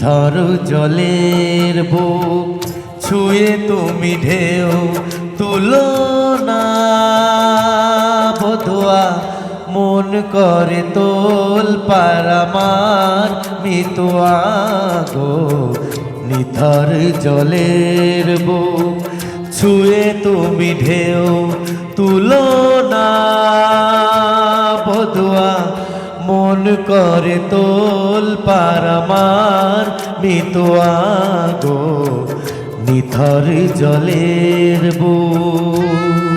নিথর জলের বুক ছুঁয়ে তুমি ঢেউ তুলো না বধুয়া, মন করে তোল পার আমার মিতুয়া গো। নিথর জলের বুক ছুঁয়ে তুমি ঢেউ তুলো না বধুয়া, মন করে তোল পার আমার মিতুয়া গো। নিথর জলের বুক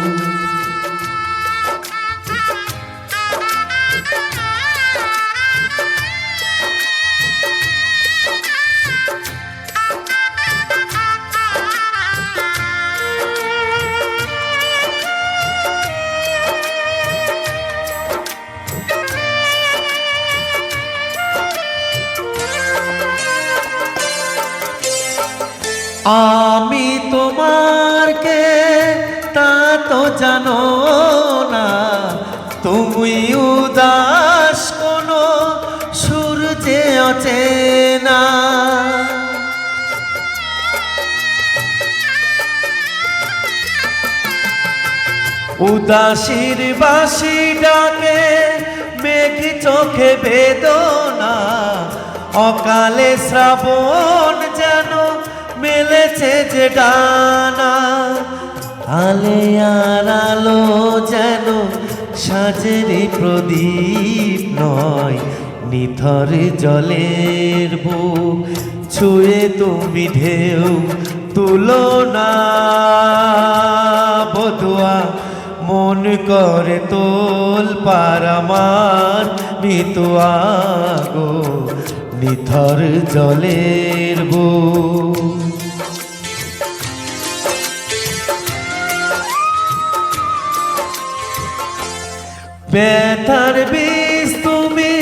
আমি তোমার কে তা তো জানো না, তুমি উদাস কোনো সূর্যে অচেনা। উদাসীর বাঁশি ডাকে মেঘ চোখে বেদনা, অকালে শ্রাবণ যেন মেলেছে যে ডানা। আলে আর আলো যেন সাজেরি প্রদীপ নয়, নিথর জলের বুক ছুঁয়ে তুমি ঢেউ তুলো না বধুয়া, মন করে তোল পার আমার মিতুয়া গো। নিথর জলের বুক ব্যথার বিষ তুমি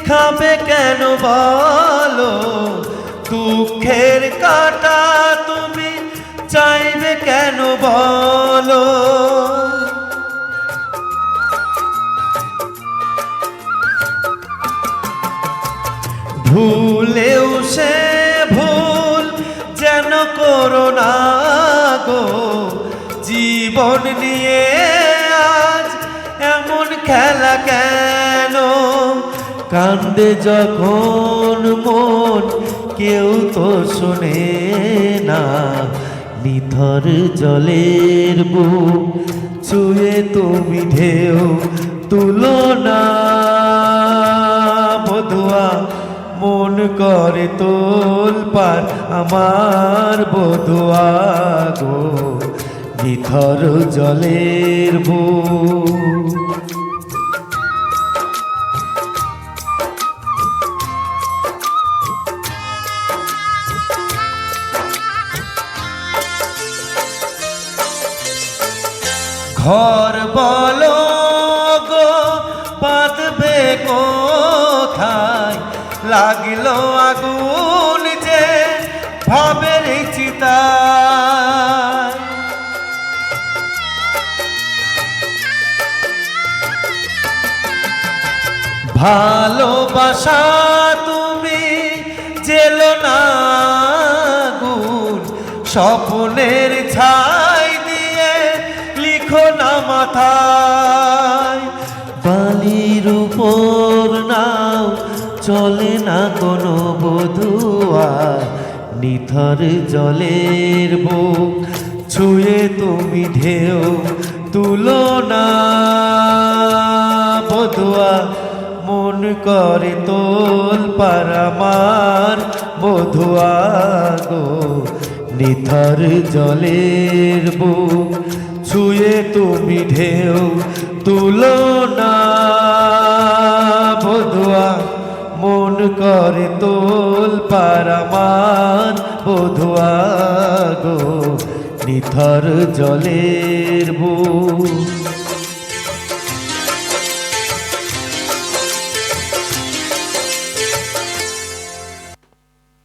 খাবে কেন বলো, দুঃখের কাঁটা তুমি চাইবে কেন বলো। ভুলেও সে ভুল যেন করো না গো, জীবন নিয়ে আজ এমন খেলা কেন। কান্দে যখন মন কেউ তো শোনে না, নিথর জলের বুক ছুঁয়ে তুমি ঢেউ তুলো না বধুয়া, মন করে তোল পার আমার বধুয়া গো। নিথর জলের বুক ঘর বলো গো বাঁধবে কোথায়, লাগলো আগুন যে ভাবের চিতায়। ভালোবাসা তুমি জেলো না আগুন, স্বপ্নের ছাই দিয়ে লিখো না মাথায়। বালির উপর নাও চলে না কোনো বধুয়া, নিথর জলের বুক ছুঁয়ে তুমি ঢেউ তুলো না বধুয়া, মন করে তোল পার আমার বধুয়া গো। নিথর জলের বুক ছুঁয়ে তুমি ঢেউ তুলো না বধুয়া, মন করে তোল পার আমার বধুয়া গো। নিথর জলের বুক